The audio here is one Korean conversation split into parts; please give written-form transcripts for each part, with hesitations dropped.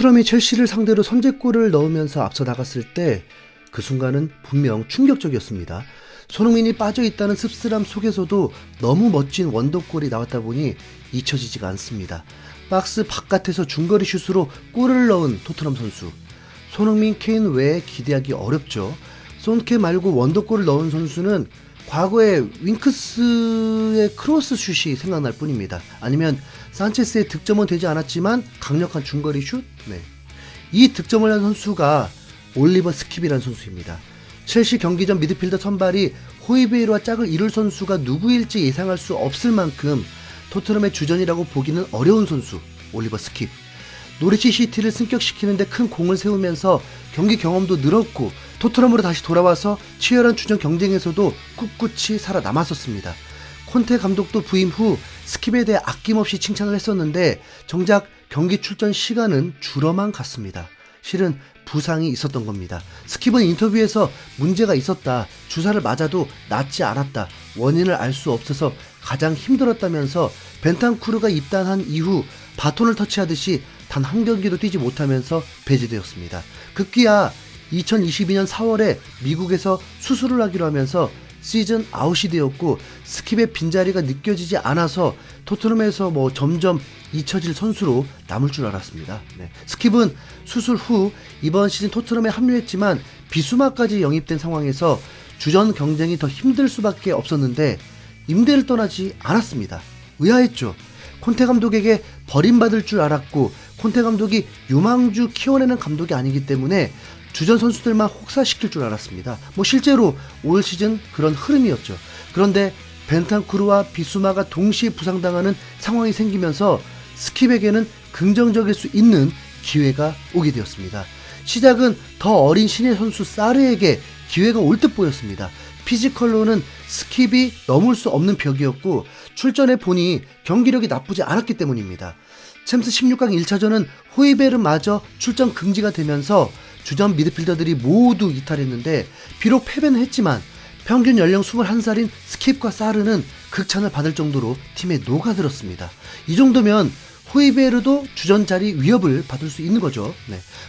토트넘이 첼시를 상대로 선제골을 넣으면서 앞서 나갔을 때 그 순간은 분명 충격적이었습니다. 손흥민이 빠져있다는 씁쓸함 속에서도 너무 멋진 원더골이 나왔다 보니 잊혀지지가 않습니다. 박스 바깥에서 중거리 슛으로 골을 넣은 토트넘 선수. 손흥민, 케인 외에 기대하기 어렵죠. 손케 말고 원더골을 넣은 선수는 과거에 윙크스의 크로스 슛이 생각날 뿐입니다. 아니면 산체스의 득점은 되지 않았지만 강력한 중거리 슛? 이 득점을 한 선수가 올리버 스킵이라는 선수입니다. 첼시 경기 전 미드필더 선발이 호이베이르와 짝을 이룰 선수가 누구일지 예상할 수 없을 만큼 토트넘의 주전이라고 보기는 어려운 선수, 올리버 스킵. 노리치 시티를 승격시키는데 큰 공을 세우면서 경기 경험도 늘었고 토트넘으로 다시 돌아와서 치열한 주전 경쟁에서도 꿋꿋이 살아남았었습니다. 콘테 감독도 부임 후 스킵에 대해 아낌없이 칭찬을 했었는데 정작 경기 출전 시간은 줄어만 갔습니다. 실은 부상이 있었던 겁니다. 스킵은 인터뷰에서 문제가 있었다, 주사를 맞아도 낫지 않았다, 원인을 알 수 없어서 가장 힘들었다면서 벤탄쿠르가 입단한 이후 바톤을 터치하듯이 단 한 경기도 뛰지 못하면서 배제되었습니다. 급기야 2022년 4월에 미국에서 수술을 하기로 하면서 시즌 아웃이 되었고 스킵의 빈자리가 느껴지지 않아서 토트넘에서 점점 잊혀질 선수로 남을 줄 알았습니다. 스킵은 수술 후 이번 시즌 토트넘에 합류했지만 비수마까지 영입된 상황에서 주전 경쟁이 더 힘들 수밖에 없었는데 임대를 떠나지 않았습니다. 의아했죠. 콘테 감독에게 버림받을 줄 알았고 콘테 감독이 유망주 키워내는 감독이 아니기 때문에 주전 선수들만 혹사시킬 줄 알았습니다. 실제로 올 시즌 그런 흐름이었죠. 그런데 벤탄쿠르와 비수마가 동시에 부상당하는 상황이 생기면서 스킵에게는 긍정적일 수 있는 기회가 오게 되었습니다. 시작은 더 어린 신예 선수 사르에게 기회가 올 듯 보였습니다. 피지컬로는 스킵이 넘을 수 없는 벽이었고 출전해 보니 경기력이 나쁘지 않았기 때문입니다. 챔스 16강 1차전은 호이베르마저 출전 금지가 되면서 주전 미드필더들이 모두 이탈했는데 비록 패배는 했지만 평균 연령 21살인 스킵과 사르는 극찬을 받을 정도로 팀에 녹아들었습니다. 이 정도면 호이베르도 주전 자리 위협을 받을 수 있는 거죠.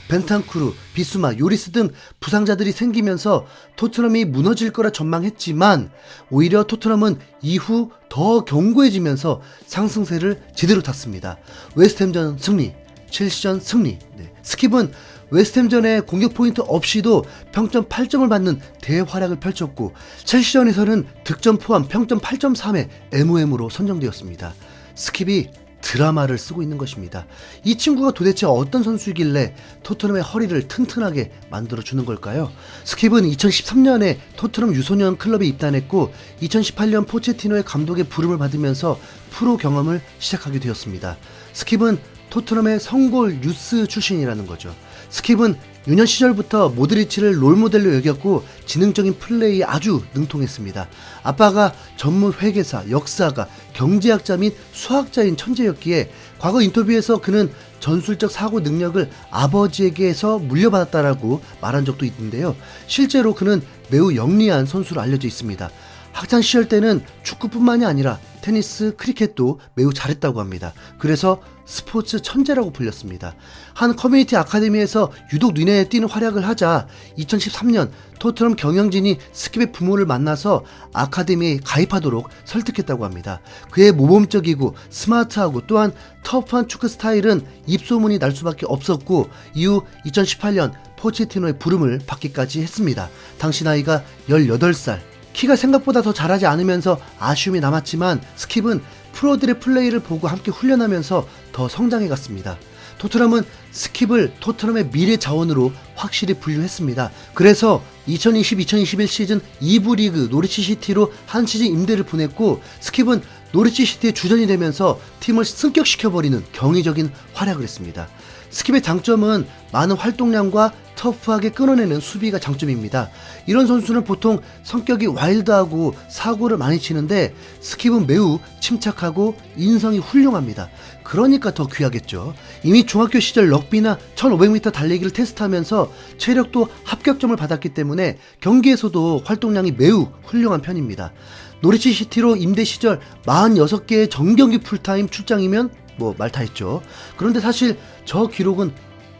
벤탄쿠르, 비수마, 요리스 등 부상자들이 생기면서 토트넘이 무너질 거라 전망했지만 오히려 토트넘은 이후 더 견고해지면서 상승세를 제대로 탔습니다. 웨스트햄전 승리, 첼시전 승리. 스킵은 웨스트햄전에 공격 포인트 없이도 평점 8점을 받는 대활약을 펼쳤고 첼시전에서는 득점 포함 평점 8.3의 MOM으로 선정되었습니다. 스킵이 드라마를 쓰고 있는 것입니다. 이 친구가 도대체 어떤 선수이길래 토트넘의 허리를 튼튼하게 만들어주는 걸까요? 스킵은 2013년에 토트넘 유소년 클럽에 입단했고 2018년 포체티노의 감독의 부름을 받으면서 프로 경험을 시작하게 되었습니다. 스킵은 토트넘의 성골 유스 출신이라는 거죠. 스킵은 유년 시절부터 모드리치를 롤모델로 여겼고 지능적인 플레이에 아주 능통했습니다. 아빠가 전문 회계사, 역사가, 경제학자 및 수학자인 천재였기에 과거 인터뷰에서 그는 전술적 사고 능력을 아버지에게서 물려받았다라고 말한 적도 있는데요. 실제로 그는 매우 영리한 선수로 알려져 있습니다. 학창 시절 때는 축구뿐만이 아니라 테니스, 크리켓도 매우 잘했다고 합니다. 그래서 스포츠 천재라고 불렸습니다. 한 커뮤니티 아카데미에서 유독 눈에 띄는 활약을 하자 2013년 토트넘 경영진이 스킵의 부모를 만나서 아카데미에 가입하도록 설득했다고 합니다. 그의 모범적이고 스마트하고 또한 터프한 축구 스타일은 입소문이 날 수밖에 없었고 이후 2018년 포체티노의 부름을 받기까지 했습니다. 당시 나이가 18살. 키가 생각보다 더 잘하지 않으면서 아쉬움이 남았지만 스킵은 프로들의 플레이를 보고 함께 훈련하면서 더 성장해 갔습니다. 토트넘은 스킵을 토트넘의 미래 자원으로 확실히 분류했습니다. 그래서 2020-2021 시즌 2부 리그 노리치 시티로 한 시즌 임대를 보냈고 스킵은 노리치 시티의 주전이 되면서 팀을 승격시켜버리는 경이적인 활약을 했습니다. 스킵의 장점은 많은 활동량과 터프하게 끊어내는 수비가 장점입니다. 이런 선수는 보통 성격이 와일드하고 사고를 많이 치는데 스킵은 매우 침착하고 인성이 훌륭합니다. 그러니까 더 귀하겠죠. 이미 중학교 시절 럭비나 1500m 달리기를 테스트하면서 체력도 합격점을 받았기 때문에 경기에서도 활동량이 매우 훌륭한 편입니다. 노리치 시티로 임대 시절 46개의 정경기 풀타임 출장이면 말 다 했죠. 그런데 사실 저 기록은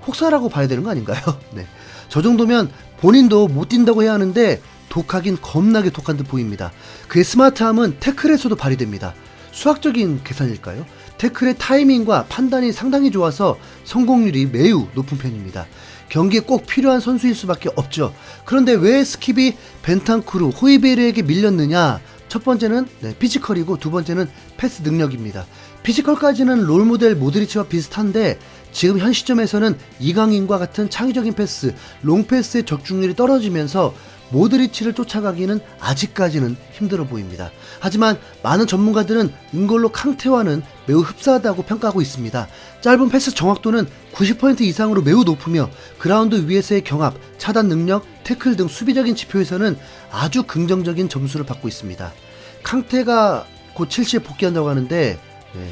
혹사라고 봐야 되는 거 아닌가요? 네. 저 정도면 본인도 못 뛴다고 해야 하는데 독하긴 겁나게 독한 듯 보입니다. 그의 스마트함은 태클에서도 발휘됩니다. 수학적인 계산일까요? 태클의 타이밍과 판단이 상당히 좋아서 성공률이 매우 높은 편입니다. 경기에 꼭 필요한 선수일 수밖에 없죠. 그런데 왜 스킵이 벤탄쿠르, 호이베르에게 밀렸느냐? 첫 번째는 피지컬이고 두 번째는 패스 능력입니다. 피지컬까지는 롤모델 모드리치와 비슷한데 지금 현 시점에서는 이강인과 같은 창의적인 패스, 롱패스의 적중률이 떨어지면서 모드리치를 쫓아가기는 아직까지는 힘들어 보입니다. 하지만 많은 전문가들은 은골로 캉테와는 매우 흡사하다고 평가하고 있습니다. 짧은 패스 정확도는 90% 이상으로 매우 높으며 그라운드 위에서의 경합, 차단 능력, 태클 등 수비적인 지표에서는 아주 긍정적인 점수를 받고 있습니다. 캉테가 곧 첼시에 복귀한다고 하는데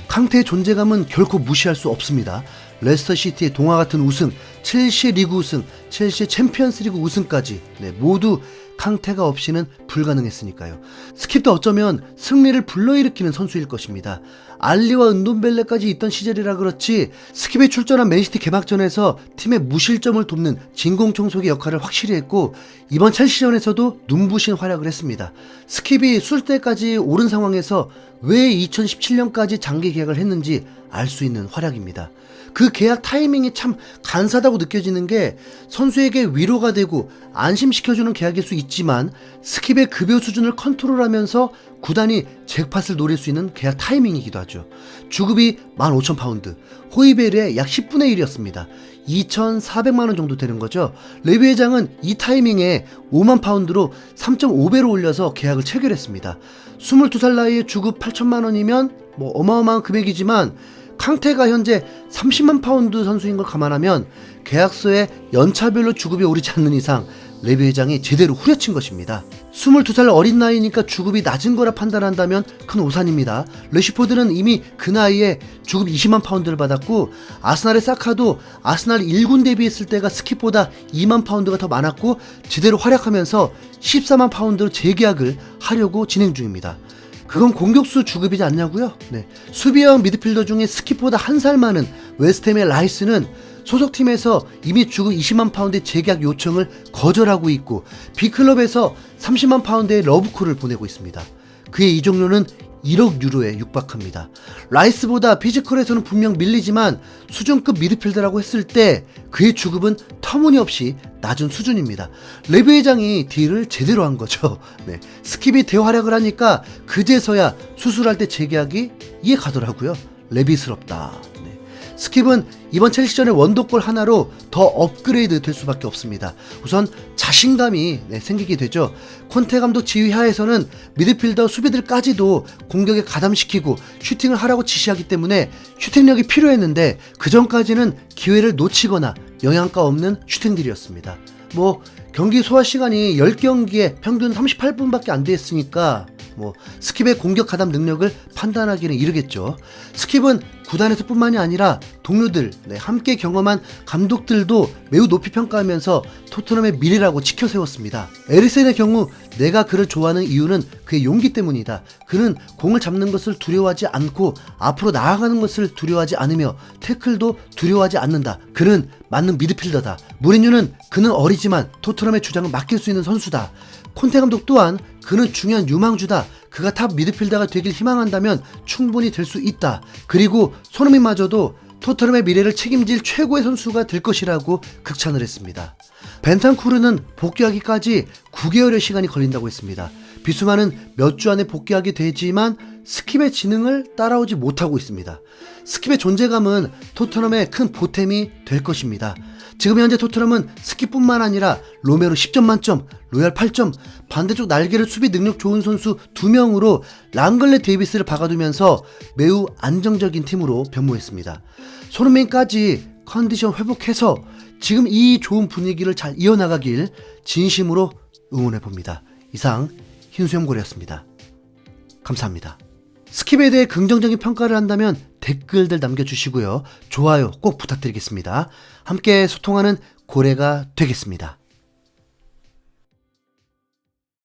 캉테의 존재감은 결코 무시할 수 없습니다. 레스터시티의 동화 같은 우승, 첼시의 리그 우승, 첼시의 챔피언스리그 우승까지 모두 캉테가 없이는 불가능했으니까요. 스킵도 어쩌면 승리를 불러일으키는 선수일 것입니다. 알리와 은돈벨레까지 있던 시절이라 그렇지 스킵에 출전한 맨시티 개막전에서 팀의 무실점을 돕는 진공청소기 역할을 확실히 했고 이번 첼시전에서도 눈부신 활약을 했습니다. 스킵이 술대까지 오른 상황에서 왜 2017년까지 장기 계약을 했는지 알 수 있는 활약입니다. 그 계약 타이밍이 참 간사하다고 느껴지는 게 선수에게 위로가 되고 안심시켜주는 계약일 수 있지만 스킵의 급여 수준을 컨트롤하면서 구단이 잭팟을 노릴 수 있는 계약 타이밍이기도 하죠. 주급이 15,000파운드, 호이베르의 약 10분의 1이었습니다. 2,400만원 정도 되는 거죠. 레비 회장은 이 타이밍에 5만 파운드로 3.5배로 올려서 계약을 체결했습니다. 22살 나이에 주급 8천만원이면 어마어마한 금액이지만 캉테가 현재 30만 파운드 선수인 걸 감안하면 계약서에 연차별로 주급이 오르지 않는 이상 레비 회장이 제대로 후려친 것입니다. 22살 어린 나이니까 주급이 낮은 거라 판단한다면 큰 오산입니다. 레시포드는 이미 그 나이에 주급 20만 파운드를 받았고 아스날의 사카도 아스날 1군 데뷔했을 때가 스킵보다 2만 파운드가 더 많았고 제대로 활약하면서 14만 파운드로 재계약을 하려고 진행 중입니다. 그건 공격수 주급이지 않냐고요? 수비형 미드필더 중에 스킵보다 한 살 많은 웨스트햄의 라이스는 소속팀에서 이미 주급 20만 파운드의 재계약 요청을 거절하고 있고 B클럽에서 30만 파운드의 러브콜을 보내고 있습니다. 그의 이적료는 1억 유로에 육박합니다. 라이스보다 피지컬에서는 분명 밀리지만 수준급 미드필더라고 했을 때 그의 주급은 터무니없이 낮은 수준입니다. 레비 회장이 딜을 제대로 한 거죠. 스킵이 대활약을 하니까 그제서야 수술할 때 재계약이 이해 가더라고요. 레비스럽다. 스킵은 이번 첼시전의 원더골 하나로 더 업그레이드 될 수밖에 없습니다. 우선 자신감이 생기게 되죠. 콘테 감독 지휘 하에서는 미드필더 수비들까지도 공격에 가담시키고 슈팅을 하라고 지시하기 때문에 슈팅력이 필요했는데 그 전까지는 기회를 놓치거나 영양가 없는 슈팅들이었습니다. 경기 소화 시간이 10경기에 평균 38분밖에 안 됐으니까 스킵의 공격 가담 능력을 판단하기는 이르겠죠. 스킵은 구단에서 뿐만이 아니라 동료들, 함께 경험한 감독들도 매우 높이 평가하면서 토트넘의 미래라고 지켜세웠습니다. 에리센의 경우 내가 그를 좋아하는 이유는 그의 용기 때문이다. 그는 공을 잡는 것을 두려워하지 않고 앞으로 나아가는 것을 두려워하지 않으며 태클도 두려워하지 않는다. 그는 맞는 미드필더다. 무리뉴는 그는 어리지만 토트넘의 주장을 맡길 수 있는 선수다. 콘테 감독 또한 그는 중요한 유망주다. 그가 탑 미드필더가 되길 희망한다면 충분히 될 수 있다. 그리고 손흥민마저도 토트넘의 미래를 책임질 최고의 선수가 될 것이라고 극찬을 했습니다. 벤탄쿠르는 복귀하기까지 9개월의 시간이 걸린다고 했습니다. 비수마는 몇 주 안에 복귀하게 되지만 스킵의 지능을 따라오지 못하고 있습니다. 스킵의 존재감은 토트넘의 큰 보탬이 될 것입니다. 지금 현재 토트넘은 스킵뿐만 아니라 로메로 10점 만점, 로얄 8점, 반대쪽 날개를 수비 능력 좋은 선수 2명으로 랑글레 데이비스를 박아두면서 매우 안정적인 팀으로 변모했습니다. 손흥민까지 컨디션 회복해서 지금 이 좋은 분위기를 잘 이어나가길 진심으로 응원해봅니다. 이상 흰수염고래였습니다. 감사합니다. 스킵에 대해 긍정적인 평가를 한다면 댓글들 남겨주시고요. 좋아요 꼭 부탁드리겠습니다. 함께 소통하는 고래가 되겠습니다.